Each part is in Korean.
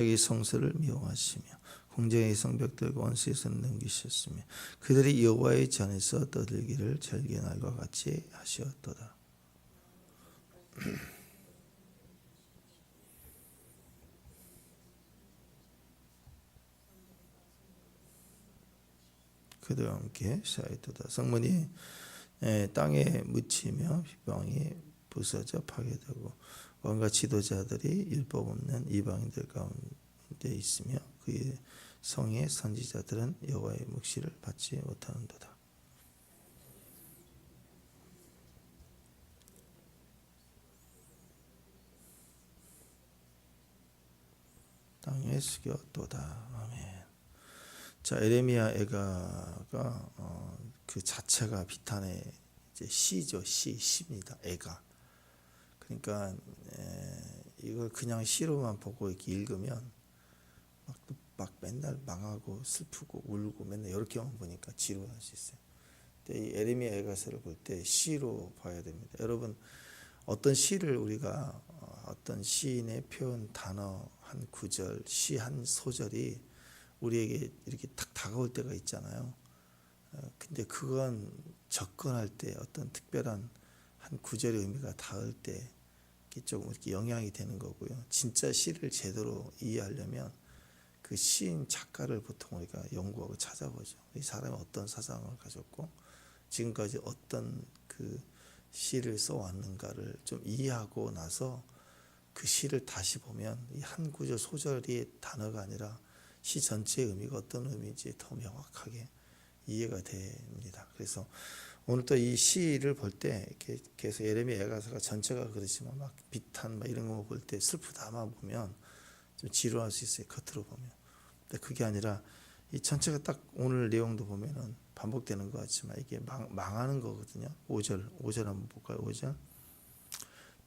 자기 성소를 미워하시며 공장의 성벽들과 원수의 손을 넘기셨으며 그들이 여호와의 전에서 떠들기를 절기의 날과 같이 하시었도다. 그들과 함께 쌓였도다. 성문이 땅에 묻히며 빗방이 부서져 파괴되고 온갖 지도자들이 율법 없는 이방인들 가운데 있으며 그의 성의 선지자들은 여호와의 묵시를 받지 못하는도다. 땅에 숙였도다. 아멘. 자, 에레미야 애가가 그 자체가 비탄의 이제 시죠. 시입니다. 애가. 그러니까 이걸 그냥 시로만 보고 이렇게 읽으면 막 맨날 망하고 슬프고 울고 맨날 이렇게만 보니까 지루할 수 있어요. 근데 이 에레미야 애가서를 볼 때 시로 봐야 됩니다. 여러분, 어떤 시를 우리가 어떤 시인의 표현 단어 한 구절, 시 한 소절이 우리에게 이렇게 딱 다가올 때가 있잖아요. 근데 그건 접근할 때 어떤 특별한 한 구절의 의미가 닿을 때 조금 이렇게 영향이 되는 거고요. 진짜 시를 제대로 이해하려면 그 시인 작가를 보통 우리가 연구하고 찾아보죠. 이 사람이 어떤 사상을 가졌고 지금까지 어떤 그 시를 써왔는가를 좀 이해하고 나서 그 시를 다시 보면 이 한 구절 소절의 단어가 아니라 시 전체의 의미가 어떤 의미인지 더 명확하게 이해가 됩니다. 그래서 오늘 또 이 시를 볼 때 이렇게 계속 예레미야 애가서가 전체가 그렇지만 막 비탄 막 이런 거 볼 때 슬프다만 보면 좀 지루할 수 있어요. 겉으로 보면. 근데 그게 아니라 이 전체가 딱 오늘 내용도 보면은 반복되는 것 같지만 이게 망하는 거거든요. 5절 한번 볼까요? 5절.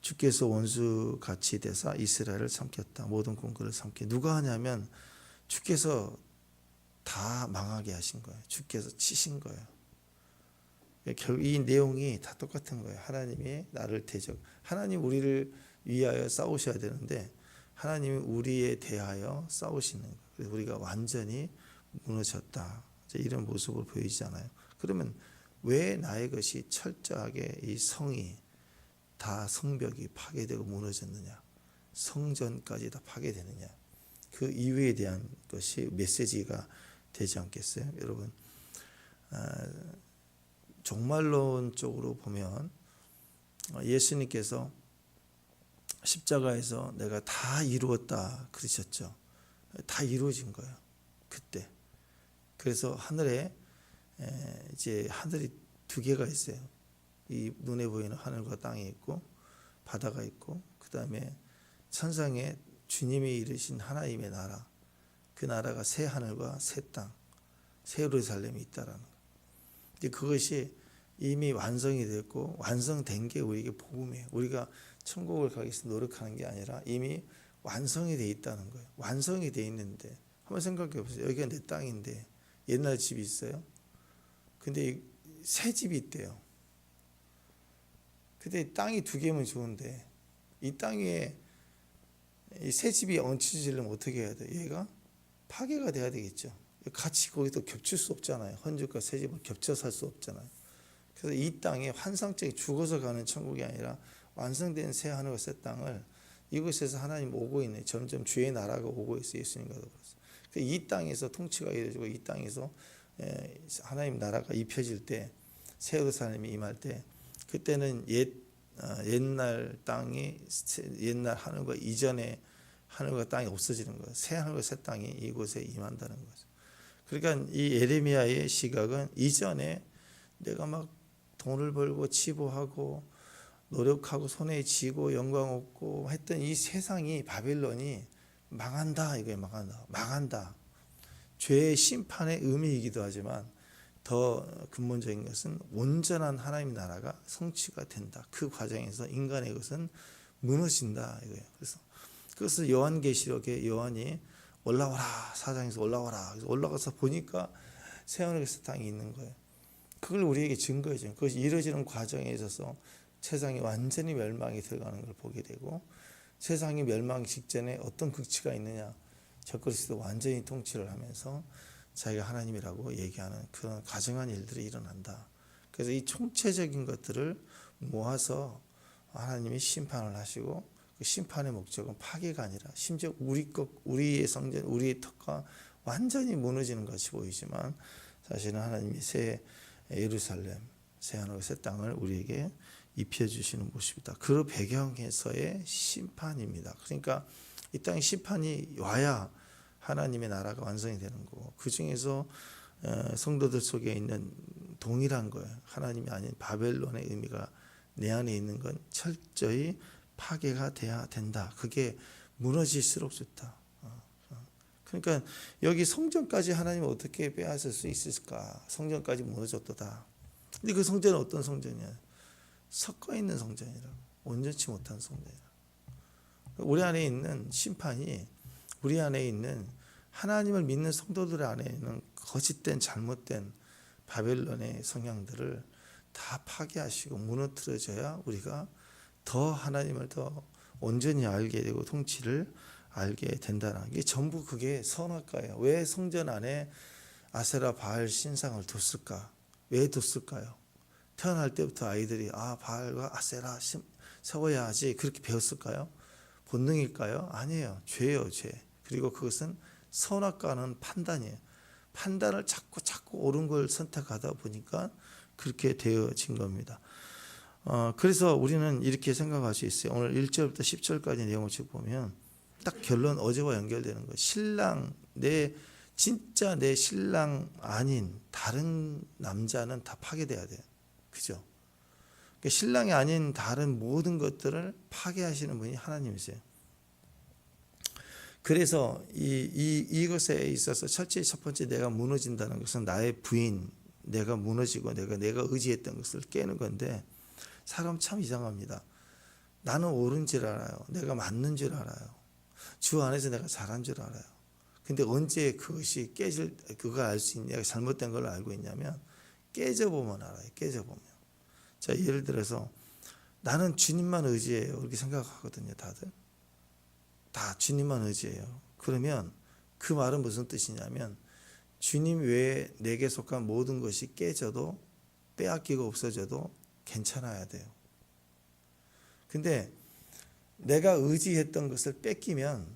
주께서 원수같이 되사 이스라엘을 삼켰다. 모든 공고를 삼켜. 누가 하냐면 주께서 다 망하게 하신 거예요. 주께서 치신 거예요. 결국 이 내용이 다 똑같은 거예요. 하나님이 나를 하나님 우리를 위하여 싸우셔야 되는데 하나님이 우리에 대하여 싸우시는 거예요. 그래서 우리가 완전히 무너졌다. 이런 모습을 보이잖아요. 그러면 왜 나의 것이 철저하게 이 성이 다 성벽이 파괴되고 무너졌느냐? 성전까지 다 파괴되느냐? 그 이유에 대한 것이 메시지가 되지 않겠어요? 여러분, 종말론 쪽으로 보면 예수님께서 십자가에서 내가 다 이루었다 그러셨죠. 다 이루어진 거예요. 그때. 그래서 하늘에 이제 하늘이 두 개가 있어요. 이 눈에 보이는 하늘과 땅이 있고 바다가 있고 그 다음에 천상에 주님이 이루신 하나님의 나라, 그 나라가 새 하늘과 새 땅, 새 예루살렘이 있다라는 거. 근데 그것이 이미 완성이 됐고 완성된 게 우리에게 복음이에요. 우리가 천국을 가기 위해서 노력하는 게 아니라 이미 완성이 돼 있다는 거예요. 완성이 돼 있는데 한번 생각해 보세요. 여기가 내 땅인데 옛날 집이 있어요. 근데 새 집이 있대요. 근데 땅이 두 개면 좋은데 이 땅에 이 새 집이 얹혀지려면 어떻게 해야 돼? 얘가 파괴가 돼야 되겠죠. 같이 거기서 겹칠 수 없잖아요. 헌집과 새 집을 겹쳐 살 수 없잖아요. 그래서 이 땅에 환상적인 죽어서 가는 천국이 아니라 완성된 새 하늘과 새 땅을 이곳에서 하나님 오고 있는 점점 주의 나라가 오고 있어요. 예수님과도 그렇습니다. 이 땅에서 통치가 이루어지고 이 땅에서 하나님 나라가 입혀질 때 새 예루살렘이 임할 때 그때는 옛날 땅이 옛날 하늘과 이전의 하늘과 땅이 없어지는 거예요. 새 하늘과 새 땅이 이곳에 임한다는 거죠. 그러니까 이 예레미야의 시각은 이전에 내가 막 돈을 벌고 치부하고 노력하고 손에 쥐고 영광 얻고 했던 이 세상이 바벨론이 망한다 이거예요. 망한다. 죄의 심판의 의미이기도 하지만 더 근본적인 것은 온전한 하나님의 나라가 성취가 된다. 그 과정에서 인간의 것은 무너진다 이거예요. 그래서 그것을 요한계시록에 요한이 올라와라 사장에서 올라와라. 그래서 올라가서 보니까 새하늘과 새 땅이 있는 거예요. 그걸 우리에게 증거해줘요. 그것이 이루어지는 과정에 있어서 세상이 완전히 멸망이 들어가는 걸 보게 되고 세상이 멸망 직전에 어떤 극치가 있느냐. 적그리스도 완전히 통치를 하면서 자기가 하나님이라고 얘기하는 그런 가증한 일들이 일어난다. 그래서 이 총체적인 것들을 모아서 하나님이 심판을 하시고 그 심판의 목적은 파괴가 아니라 심지어 우리의 성전, 우리의 터가 완전히 무너지는 것이 보이지만 사실은 하나님이 새 예루살렘, 새 하늘과 새 땅을 우리에게 입혀주시는 모습이다. 그 배경에서의 심판입니다. 그러니까 이 땅에 심판이 와야 하나님의 나라가 완성이 되는 거고, 그 중에서 성도들 속에 있는 동일한 거예요. 하나님이 아닌 바벨론의 의미가 내 안에 있는 건 철저히 파괴가 돼야 된다. 그게 무너질수록 좋다. 그러니까 여기 성전까지 하나님은 어떻게 빼앗을 수 있을까? 성전까지 무너졌도다. 근데 그 성전은 어떤 성전이야? 섞어 있는 성전이라고. 온전치 못한 성전이라고. 우리 안에 있는 심판이 우리 안에 있는 하나님을 믿는 성도들 안에 있는 거짓된 잘못된 바벨론의 성향들을 다 파괴하시고 무너뜨려져야 우리가 더 하나님을 더 온전히 알게 되고 통치를 알게 된다는 게 전부 그게 선악과예요. 왜 성전 안에 아세라 바알 신상을 뒀을까? 왜 뒀을까요? 태어날 때부터 아이들이 바알과 아세라 세워야 하지 그렇게 배웠을까요? 본능일까요? 아니에요. 죄예요, 죄. 그리고 그것은 선악과는 판단이에요. 판단을 자꾸 옳은 걸 선택하다 보니까 그렇게 되어진 겁니다. 그래서 우리는 이렇게 생각할 수 있어요. 오늘 1절부터 10절까지 내용을 쭉 보면 딱 결론 어제와 연결되는 거예요. 신랑, 진짜 내 신랑 아닌 다른 남자는 다 파괴돼야 돼요. 그죠? 그러니까 신랑이 아닌 다른 모든 것들을 파괴하시는 분이 하나님이세요. 그래서 이것에 있어서 첫 번째 내가 무너진다는 것은 나의 부인, 내가 무너지고 내가 의지했던 것을 깨는 건데, 사람 참 이상합니다. 나는 옳은 줄 알아요. 내가 맞는 줄 알아요. 주 안에서 내가 잘한 줄 알아요. 근데 언제 그것이 그걸 알 수 있냐, 잘못된 걸 알고 있냐면 깨져보면 알아요. 깨져보면. 자, 예를 들어서 나는 주님만 의지해요. 이렇게 생각하거든요. 다들. 다 주님만 의지해요. 그러면 그 말은 무슨 뜻이냐면 주님 외에 내게 속한 모든 것이 깨져도 빼앗기고 없어져도 괜찮아야 돼요. 근데 내가 의지했던 것을 뺏기면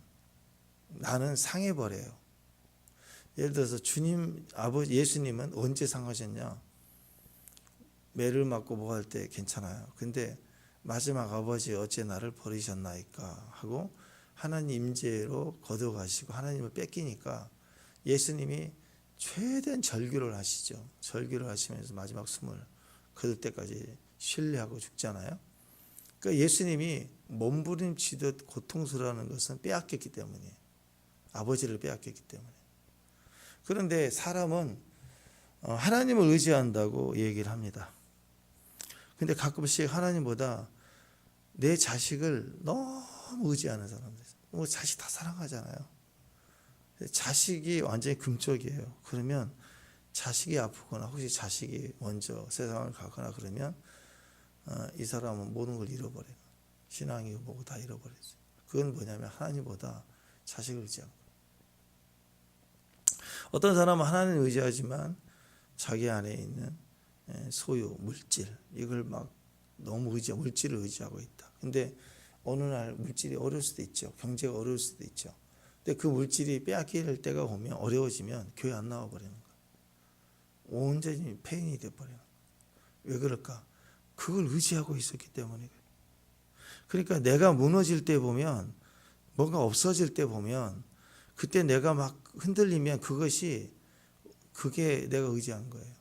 나는 상해버려요. 예를 들어서 예수님은 언제 상하셨냐? 매를 맞고 뭐 할 때 괜찮아요. 근데 마지막 아버지 어째 나를 버리셨나이까 하고 하나님 임재로 거둬가시고 하나님을 뺏기니까 예수님이 최대한 절규를 하시죠. 절규를 하시면서 마지막 숨을 거둘 때까지 신뢰하고 죽잖아요. 그러니까 예수님이 몸부림치듯 고통스러워하는 것은 빼앗겼기 때문이에요. 아버지를 빼앗겼기 때문에. 그런데 사람은 하나님을 의지한다고 얘기를 합니다. 근데 가끔씩 하나님보다 내 자식을 너무 의지하는 사람들 있어요. 자식 다 사랑하잖아요. 자식이 완전히 금쪽이에요. 그러면 자식이 아프거나 혹시 자식이 먼저 세상을 가거나 그러면 이 사람은 모든 걸 잃어버려요. 신앙이고 뭐고 다 잃어버렸어요. 그건 뭐냐면 하나님보다 자식을 의지한 거예요. 어떤 사람은 하나님을 의지하지만 자기 안에 있는 소유, 물질 이걸 막 너무 물질을 의지하고 있다. 근데 어느 날 물질이 어려울 수도 있죠. 경제가 어려울 수도 있죠. 근데 그 물질이 빼앗길 때가 오면 어려워지면 교회 안 나와 버리는 거예요. 온전히 폐인이 돼 버려요. 왜 그럴까? 그걸 의지하고 있었기 때문에. 그러니까 내가 무너질 때 보면 뭔가 없어질 때 보면 그때 내가 막 흔들리면 그게 내가 의지한 거예요.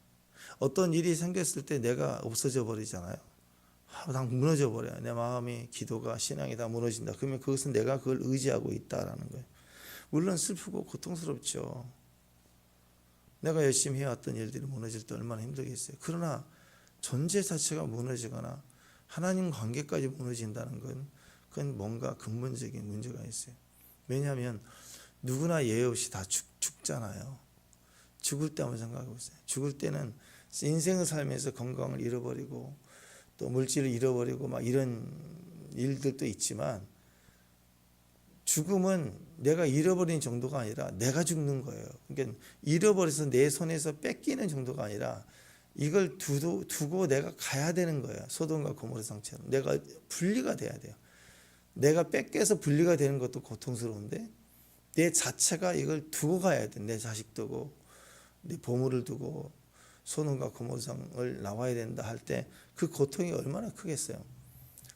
어떤 일이 생겼을 때 내가 없어져 버리잖아요. 다 무너져 버려요. 내 마음이, 기도가, 신앙이 다 무너진다. 그러면 그것은 내가 그걸 의지하고 있다라는 거예요. 물론 슬프고 고통스럽죠. 내가 열심히 해왔던 일들이 무너질 때 얼마나 힘들겠어요. 그러나 존재 자체가 무너지거나 하나님 관계까지 무너진다는 건 그건 뭔가 근본적인 문제가 있어요. 왜냐하면 누구나 예외 없이 다 죽잖아요. 죽을 때 한번 생각해 보세요. 죽을 때는 인생을 살면서 건강을 잃어버리고 또 물질을 잃어버리고 막 이런 일들도 있지만 죽음은 내가 잃어버린 정도가 아니라 내가 죽는 거예요. 그러니까 잃어버려서 내 손에서 뺏기는 정도가 아니라 이걸 두고 내가 가야 되는 거예요. 소돔과 고모라 상처럼 내가 분리가 돼야 돼요. 내가 뺏겨서 분리가 되는 것도 고통스러운데 내 자체가 이걸 두고 가야 돼. 내 자식 두고 내 보물을 두고 소돔과 고모라상을 나와야 된다 할 때 그 고통이 얼마나 크겠어요.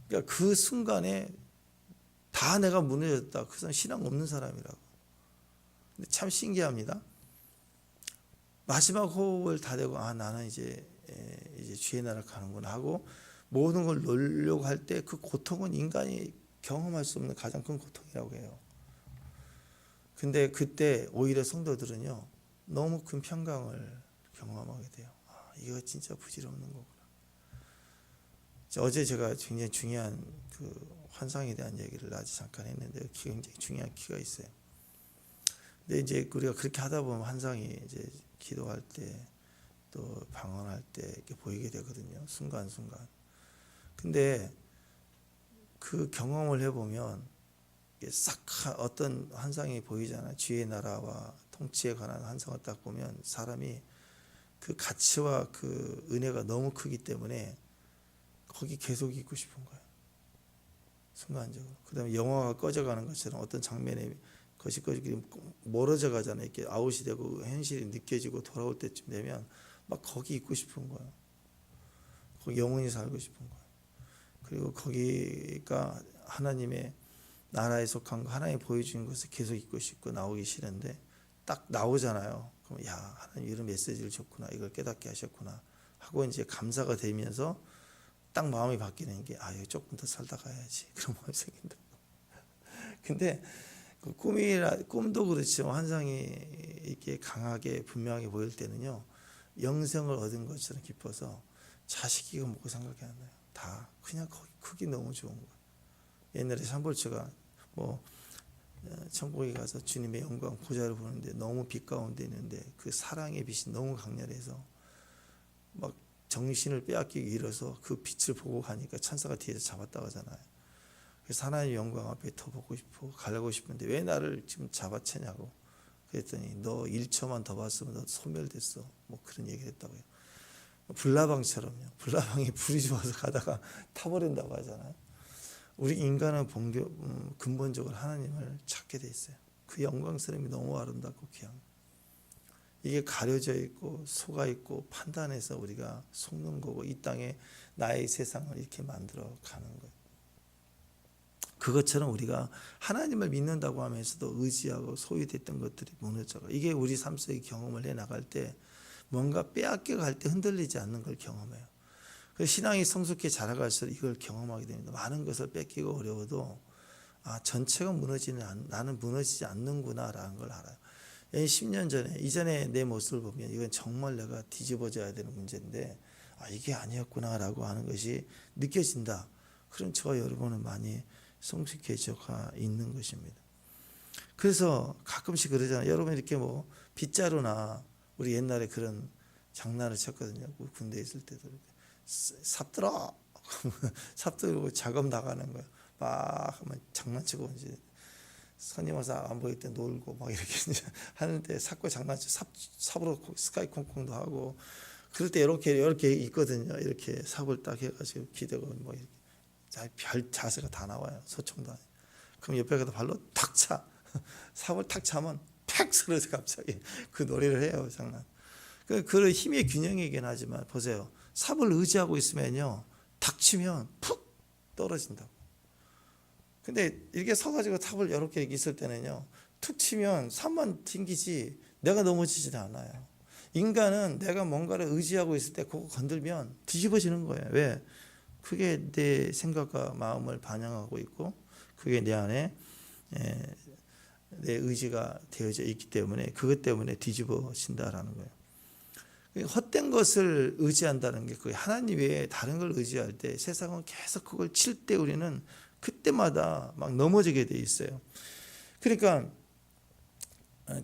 그러니까 그 순간에 다 내가 무너졌다. 그 사람 신앙 없는 사람이라고. 근데 참 신기합니다. 마지막 호흡을 다 대고 나는 이제 주의 나라 가는구나 하고 모든 걸 놓으려고 할 때 그 고통은 인간이 경험할 수 없는 가장 큰 고통이라고 해요. 근데 그때 오히려 성도들은요 너무 큰 평강을 경험하게 돼요. 이거 진짜 부질없는 거구나. 어제 제가 굉장히 중요한 그 환상에 대한 얘기를 아주 잠깐 했는데 굉장히 중요한 키가 있어요. 근데 이제 우리가 그렇게 하다 보면 환상이 이제 기도할 때 또 방언할 때 이렇게 보이게 되거든요. 순간순간. 근데 그 경험을 해보면 싹 어떤 환상이 보이잖아요. 주의 나라와 통치에 관한 환상을 딱 보면 사람이 그 가치와 그 은혜가 너무 크기 때문에 거기 계속 있고 싶은 거예요. 순간적으로. 그 다음에 영화가 꺼져가는 것처럼 어떤 장면에 것이 꺼지기 멀어져 가잖아요. 이렇게 아웃이 되고 현실이 느껴지고 돌아올 때쯤 되면 막 거기 있고 싶은 거예요. 거기 영원히 살고 싶은 거예요. 그리고 거기가 하나님의 나라에 속한 거, 하나님이 보여주는 것을 계속 있고 싶고 나오기 싫은데 딱 나오잖아요. 그럼 야, 하나님 이런 메시지를 줬구나. 이걸 깨닫게 하셨구나. 하고 이제 감사가 되면서 딱 마음이 바뀌는 게 이거 조금 더 살다 가야지. 그런 마음이 생긴다. 근데 그 꿈도 그렇지만 환상이 이렇게 강하게 분명하게 보일 때는요. 영생을 얻은 것처럼 기뻐서 자식이 이거 먹고 생각이 안 나요. 다 그냥 거기 크기 너무 좋은 거예요. 옛날에 삼볼처가 천국에 가서 주님의 영광 보좌를 보는데 너무 빛 가운데 있는데 그 사랑의 빛이 너무 강렬해서 막 정신을 빼앗기기 일어서 그 빛을 보고 가니까 천사가 뒤에서 잡았다고 하잖아요. 그래서 하나님의 영광 앞에 더 보고 싶고 가려고 싶은데 왜 나를 지금 잡아채냐고. 그랬더니 너 1초만 더 봤으면 너 소멸됐어. 그런 얘기를 했다고요. 불나방처럼요. 불나방이 불이 좋아서 가다가 타버린다고 하잖아요. 우리 인간은 근본적으로 하나님을 찾게 돼 있어요. 그 영광스러움이 너무 아름답고 귀한 거예요. 이게 가려져 있고 속아 있고 판단해서 우리가 속는 거고 이 땅에 나의 세상을 이렇게 만들어 가는 거예요. 그것처럼 우리가 하나님을 믿는다고 하면서도 의지하고 소유됐던 것들이 무너져가. 이게 우리 삶 속의 경험을 해나갈 때 뭔가 빼앗겨 갈 때 흔들리지 않는 걸 경험해요. 그래서 신앙이 성숙해 자라갈수록 이걸 경험하게 됩니다. 많은 것을 뺏기고 어려워도 전체가 나는 무너지지 않는구나라는 걸 알아요. 10년 전에 이전에 내 모습을 보면 이건 정말 내가 뒤집어져야 되는 문제인데 이게 아니었구나라고 하는 것이 느껴진다. 그럼 저와 여러분은 많이 성숙해져 있는 것입니다. 그래서 가끔씩 그러잖아요. 여러분 이렇게 빗자루나 우리 옛날에 그런 장난을 쳤거든요. 군대에 있을 때도 삽 들어 삽 들고 작업 나가는 거야. 막 하면 장난치고 이제 선임 와서 안 보일 때 놀고 막 이렇게 하는데 삽과 장난치 삽으로 스카이 콩콩도 하고 그럴 때 이렇게 있거든요. 이렇게 삽을 딱 해가지고 기대고 이렇게 별 자세가 다 나와요. 소총도 아니고. 그럼 옆에 가서 발로 탁 차. 삽을 탁 차면 팍 쓰러져 갑자기. 그 놀이를 해요. 장난. 그런 힘의 균형이긴 하지만 보세요. 삽을 의지하고 있으면요. 탁 치면 푹 떨어진다고. 근데 이렇게 서가지고 삽을 이렇게 있을 때는요. 툭 치면 삽만 튕기지 내가 넘어지지는 않아요. 인간은 내가 뭔가를 의지하고 있을 때 그거 건들면 뒤집어지는 거예요. 왜? 그게 내 생각과 마음을 반영하고 있고 그게 내 안에 내 의지가 되어져 있기 때문에 그것 때문에 뒤집어진다라는 거예요. 헛된 것을 의지한다는 게 그게 하나님 외에 다른 걸 의지할 때 세상은 계속 그걸 칠 때 우리는 그때마다 막 넘어지게 돼 있어요. 그러니까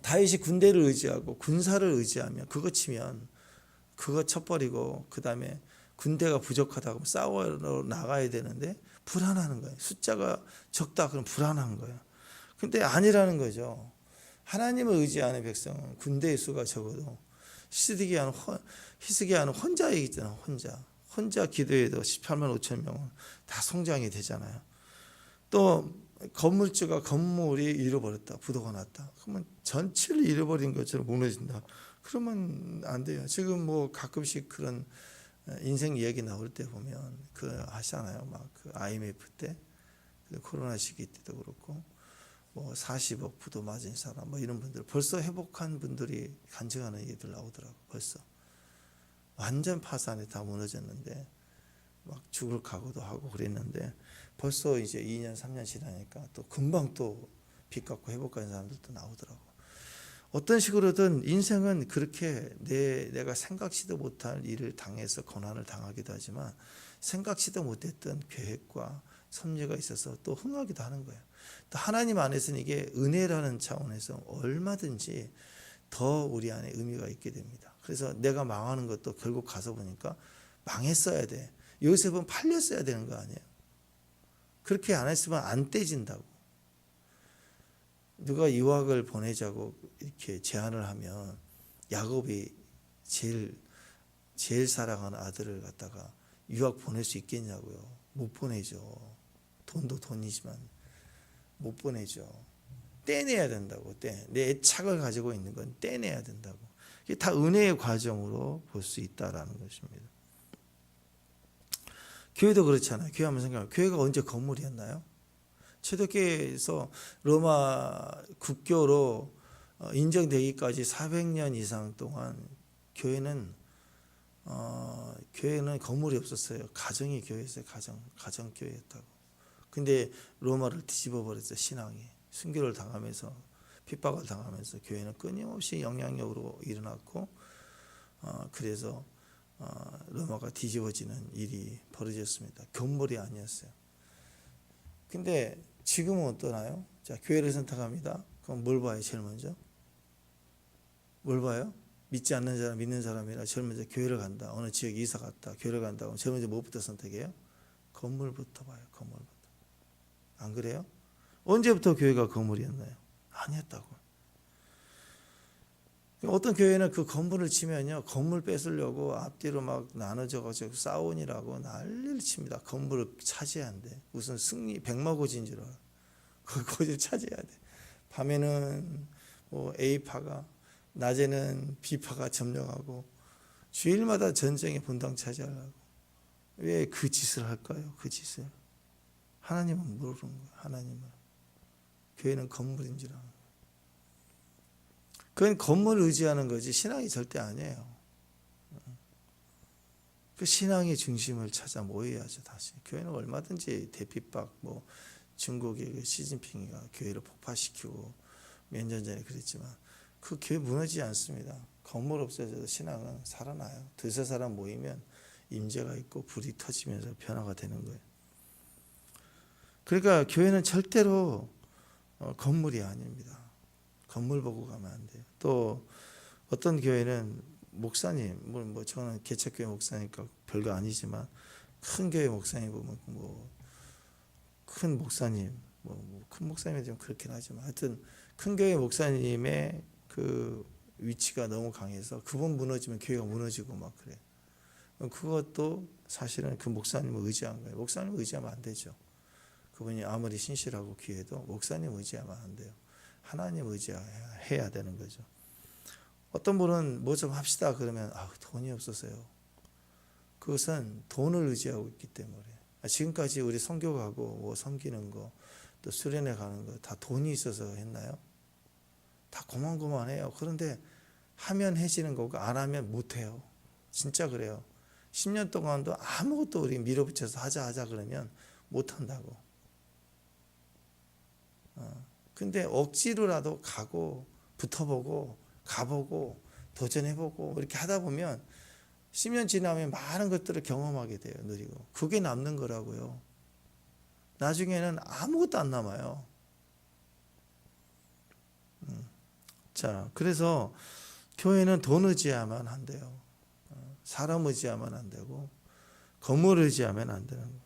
다윗이 군대를 의지하고 군사를 의지하면 그거 치면 그거 쳐버리고 그 다음에 군대가 부족하다고 싸우러 나가야 되는데 불안하는 거예요. 숫자가 적다 그러면 불안한 거예요. 근데 아니라는 거죠. 하나님을 의지하는 백성은 군대의 수가 적어도 히스기야는 혼자 얘기잖아. 혼자 기도해도 18만 5천 명은 다 성장이 되잖아요. 또 건물이 잃어버렸다. 부도가 났다. 그러면 전체를 잃어버린 것처럼 무너진다. 그러면 안 돼요. 지금 뭐 가끔씩 그런 인생 이야기 나올 때 보면 그 하잖아요. 막 그 IMF 때, 코로나 시기 때도 그렇고, 뭐 40억 부도 맞은 사람, 뭐 이런 분들 벌써 회복한 분들이 간증하는 얘기들 나오더라고. 벌써 완전 파산에 다 무너졌는데 막 죽을 각오도 하고 그랬는데 벌써 이제 2년 3년 지나니까 또 금방 또 빚 갚고 회복한 사람들도 나오더라고. 어떤 식으로든 인생은 그렇게 내가 생각지도 못할 일을 당해서 고난을 당하기도 하지만 생각지도 못했던 계획과 섭리가 있어서 또 흥하기도 하는 거예요. 또 하나님 안에서는 이게 은혜라는 차원에서 얼마든지 더 우리 안에 의미가 있게 됩니다. 그래서 내가 망하는 것도 결국 가서 보니까 망했어야 돼. 요셉은 팔렸어야 되는 거 아니에요. 그렇게 안 했으면 안 떼진다고. 누가 유학을 보내자고 이렇게 제안을 하면 야곱이 제일 사랑하는 아들을 갖다가 유학 보낼 수 있겠냐고요. 못 보내죠. 돈도 돈이지만 못 보내죠. 떼내야 된다고. 내 애착을 가지고 있는 건 떼내야 된다고. 이게 다 은혜의 과정으로 볼 수 있다라는 것입니다. 교회도 그렇잖아요. 교회 한번 생각해요. 교회가 언제 건물이었나요? 초대교회에서 로마 국교로 인정되기까지 400년 이상 동안 교회는 건물이 없었어요. 가정이 교회였어요. 가정 교회였다고. 근데 로마를 뒤집어 버렸어요. 신앙이 순교를 당하면서 핍박을 당하면서 교회는 끊임없이 영향력으로 일어났고 그래서 로마가 뒤집어지는 일이 벌어졌습니다. 건물이 아니었어요. 근데 지금은 어떠나요? 자, 교회를 선택합니다. 그럼 뭘 봐요? 제일 먼저 뭘 봐요? 믿지 않는 사람, 믿는 사람이라 제일 먼저 교회를 간다. 어느 지역에 이사 갔다. 교회를 간다. 그럼 제일 먼저 뭐부터 선택해요? 건물부터 봐요. 건물부터. 안 그래요? 언제부터 교회가 건물이었나요? 아니었다고. 어떤 교회는 그 건물을 치면요, 건물 뺏으려고 앞뒤로 막 나눠져가지고 싸우니라고 난리를 칩니다. 건물을 차지한대. 무슨 승리 백마고지인 줄 알아. 그 고지를 차지해야 돼. 밤에는 뭐 A파가, 낮에는 B파가 점령하고 주일마다 전쟁의 분당 차지하려고. 왜 그 짓을 할까요? 그 짓을. 하나님은 모르는 거예요. 하나님은. 교회는 건물인 줄 아는 거예요. 그건 건물을 의지하는 거지 신앙이 절대 아니에요. 그 신앙의 중심을 찾아 모여야죠. 다시 교회는 얼마든지 대핍박, 뭐 중국의 그 시진핑이가 교회를 폭파시키고 몇 년 전에 그랬지만 그 교회 무너지지 않습니다. 건물 없어져도 신앙은 살아나요. 두세 사람 모이면 임재가 있고 불이 터지면서 변화가 되는 거예요. 그러니까 교회는 절대로 건물이 아닙니다. 건물 보고 가면 안 돼요. 또 어떤 교회는 목사님, 뭐 저는 개척교회 목사니까 별거 아니지만 큰 교회 목사님 보면 뭐 큰 목사님, 큰 목사님이 좀 그렇긴 하지만 하여튼 큰 교회 목사님의 그 위치가 너무 강해서 그분 무너지면 교회가 무너지고 막 그래. 그것도 사실은 그 목사님을 의지한 거예요. 목사님을 의지하면 안 되죠. 그분이 아무리 신실하고 귀해도 목사님 의지하면 안 돼요. 하나님 의지해야 되는 거죠. 어떤 분은 뭐 좀 합시다 그러면 돈이 없어서요. 그것은 돈을 의지하고 있기 때문에. 지금까지 우리 선교 가고 뭐 섬기는 거 또 수련회 가는 거 다 돈이 있어서 했나요? 다 고만고만해요. 그런데 하면 해지는 거고 안 하면 못해요. 진짜 그래요. 10년 동안도 아무것도 우리 밀어붙여서 하자 그러면 못한다고. 근데 억지로라도 가고 붙어보고 가보고 도전해보고 이렇게 하다 보면 10년 지나면 많은 것들을 경험하게 돼요. 누리고. 그게 남는 거라고요. 나중에는 아무것도 안 남아요. 자, 그래서 교회는 돈 의지하면 안 돼요. 사람 의지하면 안 되고 건물 의지하면 안 되는 거예요.